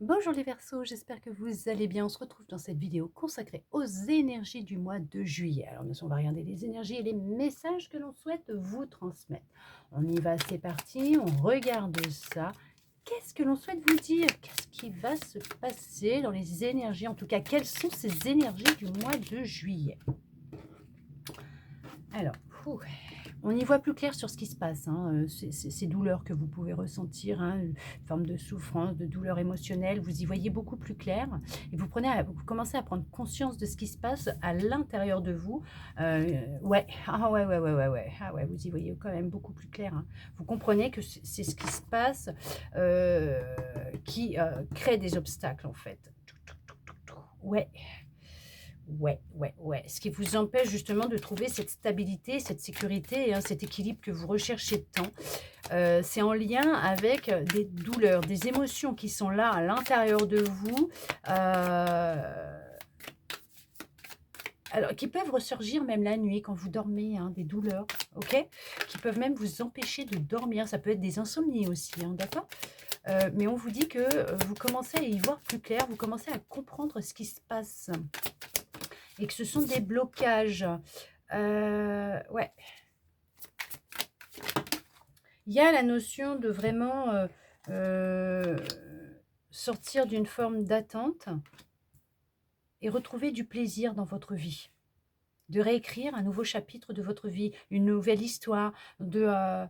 Bonjour les Verseaux, j'espère que vous allez bien. On se retrouve dans cette vidéo consacrée aux énergies du mois de juillet. Alors bien sûr, on va regarder les énergies et les messages que l'on souhaite vous transmettre. On y va, c'est parti, on regarde ça. Qu'est-ce que l'on souhaite vous dire? Qu'est-ce qui va se passer dans les énergies? En tout cas, quelles sont ces énergies du mois de juillet? Alors, on y voit plus clair sur ce qui se passe, hein, ces douleurs que vous pouvez ressentir, hein, une forme de souffrance, de douleur émotionnelle, vous y voyez beaucoup plus clair et vous commencez à prendre conscience de ce qui se passe à l'intérieur de vous. Ouais, ah ouais, ah ouais, vous y voyez quand même beaucoup plus clair, hein. Vous comprenez que c'est ce qui se passe, heu, qui, crée des obstacles en fait. Ouais. Ouais. Ce qui vous empêche justement de trouver cette stabilité, cette sécurité, hein, cet équilibre que vous recherchez tant. C'est en lien avec, des douleurs, des émotions qui sont là à l'intérieur de vous, alors qui peuvent ressurgir même la nuit quand vous dormez, hein, des douleurs, OK? Qui peuvent même vous empêcher de dormir. Ça peut être des insomnies aussi, hein, d'accord? Mais on vous dit que, vous commencez à y voir plus clair, vous commencez à comprendre ce qui se passe et que ce sont des blocages. Ouais, il y a la notion de vraiment, heu, sortir d'une forme d'attente et retrouver du plaisir dans votre vie. De réécrire un nouveau chapitre de votre vie, une nouvelle histoire, de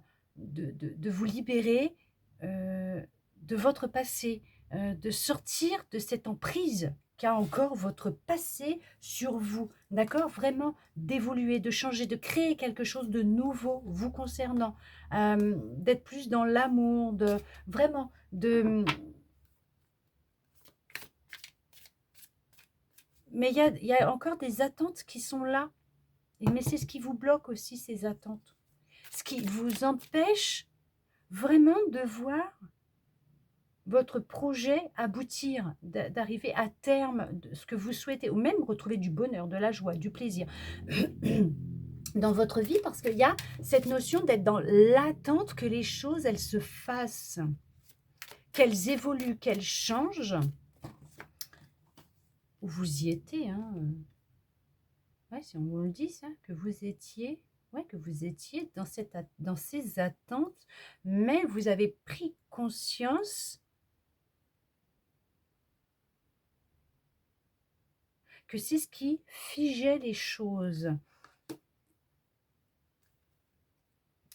vous libérer, heu, de votre passé, de sortir de cette emprise qu'a encore votre passé sur vous, d'accord? Vraiment d'évoluer, de changer, de créer quelque chose de nouveau vous concernant, d'être plus dans l'amour, de vraiment mais il y a encore des attentes qui sont là, mais c'est ce qui vous bloque aussi ces attentes. Ce qui vous empêche vraiment de voir votre projet aboutir, d'arriver à terme de ce que vous souhaitez ou même retrouver du bonheur, de la joie, du plaisir dans votre vie parce qu'il y a cette notion d'être dans l'attente que les choses, elles se fassent, qu'elles évoluent, qu'elles changent. Vous y étiez, hein, ouais, si on vous le dit ça, que vous étiez ouais, que vous étiez dans ces attentes, mais vous avez pris conscience que c'est ce qui figeait les choses.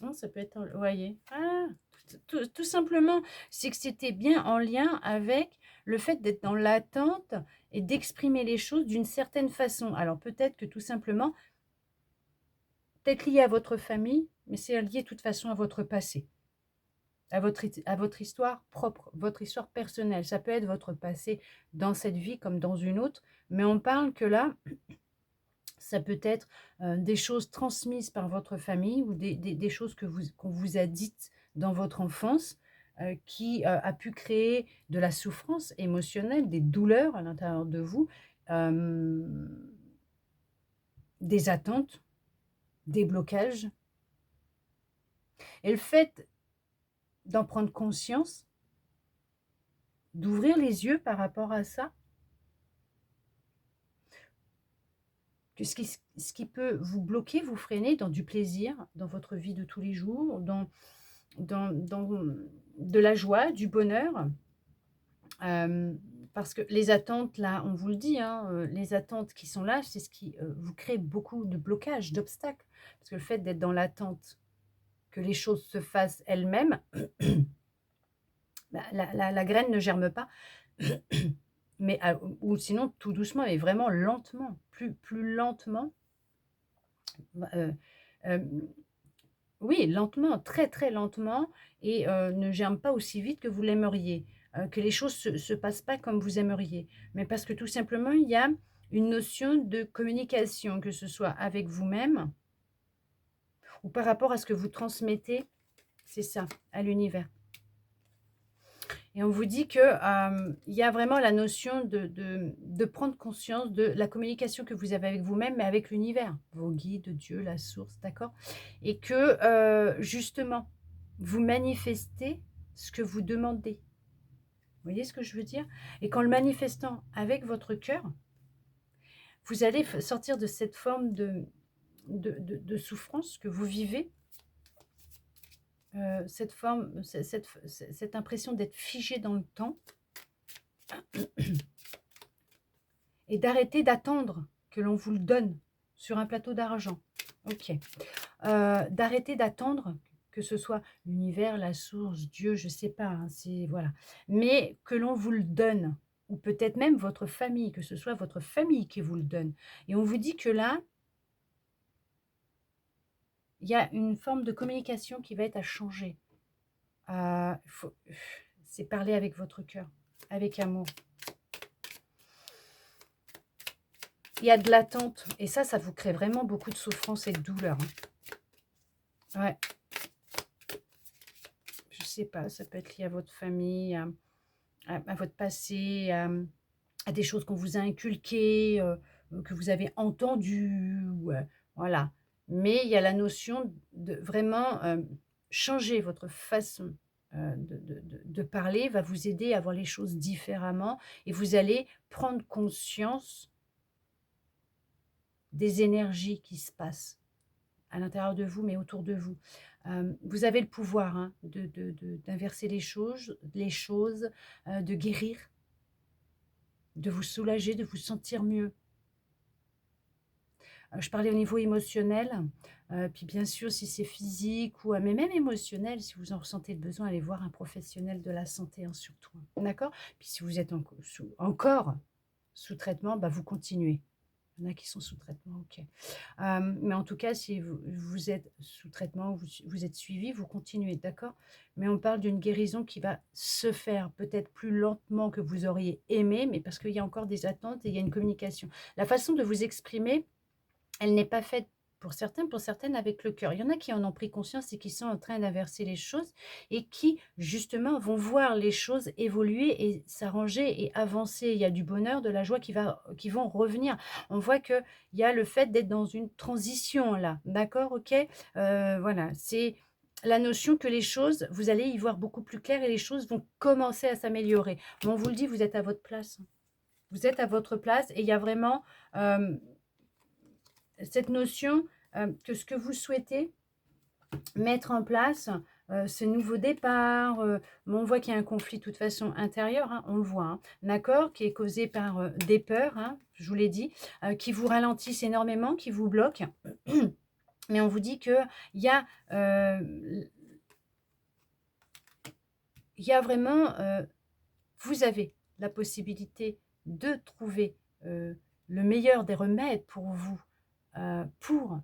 Hein, ça peut être, vous voyez? Ah! Tout simplement, c'est que c'était bien en lien avec le fait d'être dans l'attente et d'exprimer les choses d'une certaine façon. Alors peut-être que tout simplement, peut-être lié à votre famille, mais c'est lié de toute façon à votre passé. À votre histoire propre, votre histoire personnelle. Ça peut être votre passé dans cette vie comme dans une autre, mais on parle que là, ça peut être, des choses transmises par votre famille ou des choses qu'on vous a dites dans votre enfance, qui, a pu créer de la souffrance émotionnelle, des douleurs à l'intérieur de vous, hem, des attentes, des blocages et le fait d'en prendre conscience, d'ouvrir les yeux par rapport à ça, que ce qui peut vous bloquer, vous freiner dans du plaisir, dans votre vie de tous les jours, dans de la joie, du bonheur, hem, parce que les attentes là, on vous le dit, hein, les attentes qui sont là, c'est ce qui, vous crée beaucoup de blocages, d'obstacles. Parce que le fait d'être dans l'attente que les choses se fassent elles-mêmes, bah, la graine ne germe pas. Mais ou sinon tout doucement et vraiment lentement, plus lentement, bah, oui, lentement, très, très lentement et ne germe pas aussi vite que vous l'aimeriez, que les choses se passent pas comme vous aimeriez. Mais parce que tout simplement, il y a une notion de communication, que ce soit avec vous-même ou par rapport à ce que vous transmettez, c'est ça, à l'univers. Et on vous dit que, il y a vraiment la notion de prendre conscience de la communication que vous avez avec vous-même, mais avec l'univers, vos guides, Dieu, la source, d'accord? Et que, justement, vous manifestez ce que vous demandez. Vous voyez ce que je veux dire? Et qu'en le manifestant avec votre cœur, vous allez sortir de cette forme de souffrance que vous vivez, cette forme, cette impression d'être figé dans le temps et d'arrêter d'attendre que l'on vous le donne sur un plateau d'argent. Ok. D'arrêter d'attendre que ce soit l'univers, la source, Dieu, je sais pas, hein, c'est voilà. Mais que l'on vous le donne, ou peut-être même votre famille, que ce soit votre famille qui vous le donne. Et on vous dit que là, il y a une forme de communication qui va être à changer. Faut c'est parler avec votre cœur, avec amour. Il y a de l'attente et ça vous crée vraiment beaucoup de souffrance et de douleur, hein. Ouais. Je sais pas, ça peut être lié à votre famille, à votre passé, à des choses qu'on vous a inculquées, que vous avez entendues, ou, voilà. Mais il y a la notion de vraiment, changer votre façon, de parler va vous aider à voir les choses différemment et vous allez prendre conscience des énergies qui se passent à l'intérieur de vous, mais autour de vous. Vous avez le pouvoir, hein, d'inverser les choses, de guérir, de vous soulager, de vous sentir mieux. Je parlais au niveau émotionnel, puis bien sûr si c'est physique ou mais même émotionnel, si vous en ressentez le besoin, allez voir un professionnel de la santé, hein, surtout, hein, d'accord? Puis si vous êtes encore sous traitement, bah, vous continuez. Il y en a qui sont sous traitement, OK. Mais en tout cas, si vous êtes sous traitement, vous êtes suivi, vous continuez, d'accord? Mais on parle d'une guérison qui va se faire peut-être plus lentement que vous auriez aimé, mais parce qu'il y a encore des attentes et il y a une communication. La façon de vous exprimer, elle n'est pas faite pour certains, pour certaines avec le cœur. Il y en a qui en ont pris conscience et qui sont en train d'inverser les choses et qui, justement, vont voir les choses évoluer et s'arranger et avancer. Il y a du bonheur, de la joie qui vont revenir. On voit qu'il y a le fait d'être dans une transition là, d'accord, ok. Voilà, c'est la notion que les choses, vous allez y voir beaucoup plus clair et les choses vont commencer à s'améliorer. Mais on vous le dit, vous êtes à votre place. Vous êtes à votre place et il y a vraiment cette notion que ce que vous souhaitez mettre en place, ce nouveau départ, on voit qu'il y a un conflit de toute façon intérieur, hein, on le voit, hein, d'accord, qui est causé par des peurs, hein, je vous l'ai dit, qui vous ralentissent énormément, qui vous bloquent. Mais on vous dit qu'il y a, il y a vraiment, vous avez la possibilité de trouver le meilleur des remèdes pour vous, pour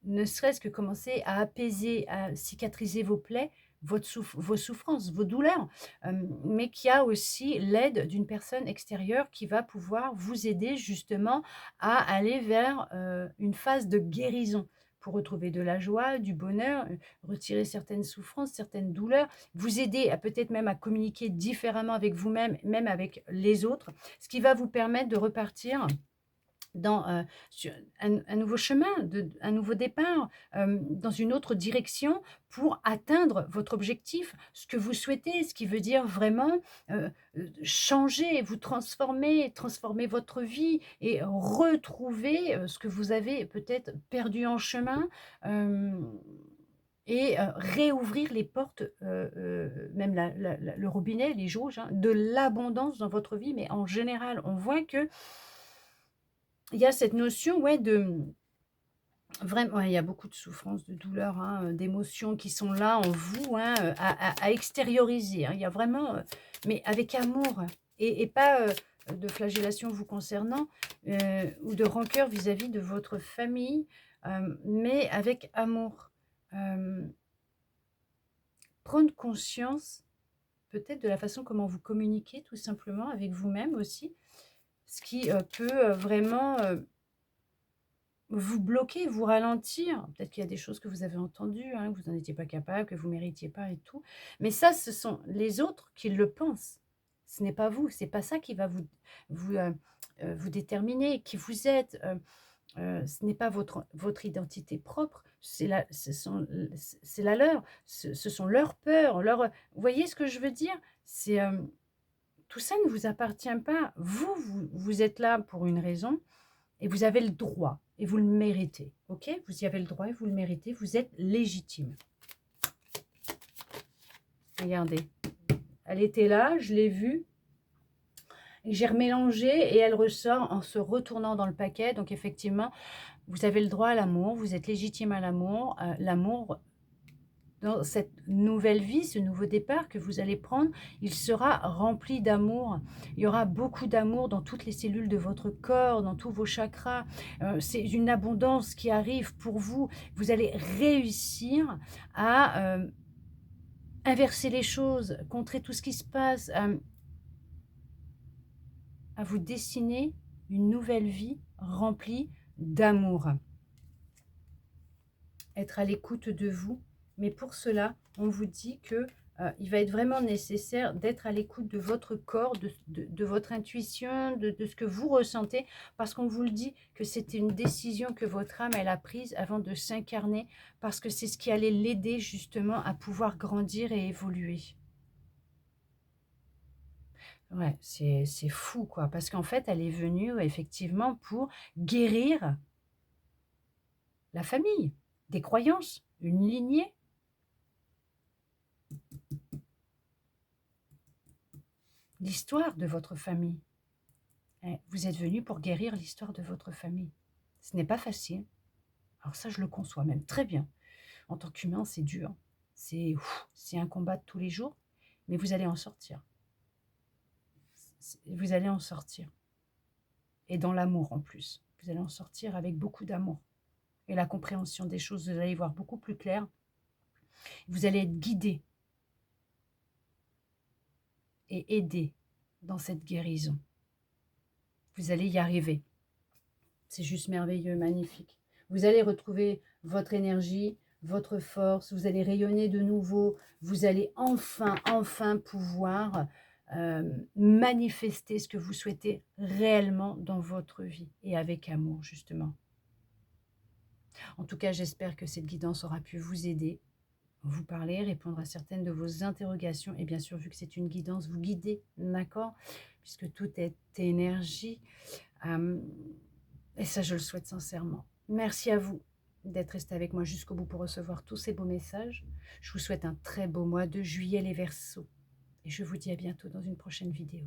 ne serait-ce que commencer à apaiser, à cicatriser vos plaies, vos souffrances, vos douleurs, mais qu'il y a aussi l'aide d'une personne extérieure qui va pouvoir vous aider justement à aller vers une phase de guérison pour retrouver de la joie, du bonheur, retirer certaines souffrances, certaines douleurs, vous aider à peut-être même à communiquer différemment avec vous-même, même avec les autres, ce qui va vous permettre de repartir dans sur un nouveau chemin, un nouveau départ, dans une autre direction pour atteindre votre objectif, ce que vous souhaitez, ce qui veut dire vraiment changer, vous transformer, transformer votre vie et retrouver ce que vous avez peut-être perdu en chemin. euh, et réouvrir les portes, même le robinet, les jauges, hein, de l'abondance dans votre vie, mais en général, on voit que il y a cette notion, ouais, de vraiment, ouais, il y a beaucoup de souffrance, de douleur, hein, d'émotions qui sont là en vous, hein, à extérioriser, hein. Il y a vraiment, mais avec amour et pas, de flagellation vous concernant, ou de rancœur vis-à-vis de votre famille, mais avec amour. Hem, Prendre conscience peut-être de la façon comment vous communiquez tout simplement avec vous-même aussi, ce qui, peut, vraiment, vous bloquer, vous ralentir. Peut-être qu'il y a des choses que vous avez entendues, hein, que vous n'en étiez pas capable, que vous ne méritiez pas et tout. Mais ça, ce sont les autres qui le pensent. Ce n'est pas vous. C'est pas ça qui va vous déterminer, qui vous êtes. Ce n'est pas votre identité propre. C'est la leur. Ce sont leurs peurs. Vous voyez ce que je veux dire? C'est tout ça ne vous appartient pas. Vous êtes là pour une raison et vous avez le droit et vous le méritez. Ok? Vous y avez le droit et vous le méritez. Vous êtes légitime. Regardez. Elle était là, je l'ai vue. J'ai remélangé et elle ressort en se retournant dans le paquet. Donc effectivement, vous avez le droit à l'amour, vous êtes légitime à l'amour. L'amour, dans cette nouvelle vie, ce nouveau départ que vous allez prendre, il sera rempli d'amour. Il y aura beaucoup d'amour dans toutes les cellules de votre corps, dans tous vos chakras. C'est une abondance qui arrive pour vous. Vous allez réussir à inverser les choses, contrer tout ce qui se passe, à vous dessiner une nouvelle vie remplie d'amour. Être à l'écoute de vous. Mais pour cela, on vous dit que il va être vraiment nécessaire d'être à l'écoute de votre corps, de votre intuition, de ce que vous ressentez, parce qu'on vous le dit que c'était une décision que votre âme elle a prise avant de s'incarner, parce que c'est ce qui allait l'aider justement à pouvoir grandir et évoluer. Ouais, c'est fou quoi, parce qu'en fait, elle est venue effectivement pour guérir la famille, des croyances, une lignée. L'histoire de votre famille. Vous êtes venu pour guérir l'histoire de votre famille. Ce n'est pas facile. Alors ça, je le conçois même très bien. En tant qu'humain, c'est dur. C'est un combat de tous les jours, mais vous allez en sortir. Vous allez en sortir. Et dans l'amour en plus. Vous allez en sortir avec beaucoup d'amour. Et la compréhension des choses, vous allez y voir beaucoup plus clair. Vous allez être guidé et aidé dans cette guérison. Vous allez y arriver. C'est juste merveilleux, magnifique. Vous allez retrouver votre énergie, votre force, vous allez rayonner de nouveau, vous allez enfin pouvoir manifester ce que vous souhaitez réellement dans votre vie et avec amour, justement. En tout cas, j'espère que cette guidance aura pu vous aider, vous parler, répondre à certaines de vos interrogations. Et bien sûr, vu que c'est une guidance, vous guidez, d'accord? Puisque tout est énergie. Et ça, je le souhaite sincèrement. Merci à vous d'être resté avec moi jusqu'au bout pour recevoir tous ces beaux messages. Je vous souhaite un très beau mois de juillet, les Verseaux. Et je vous dis à bientôt dans une prochaine vidéo.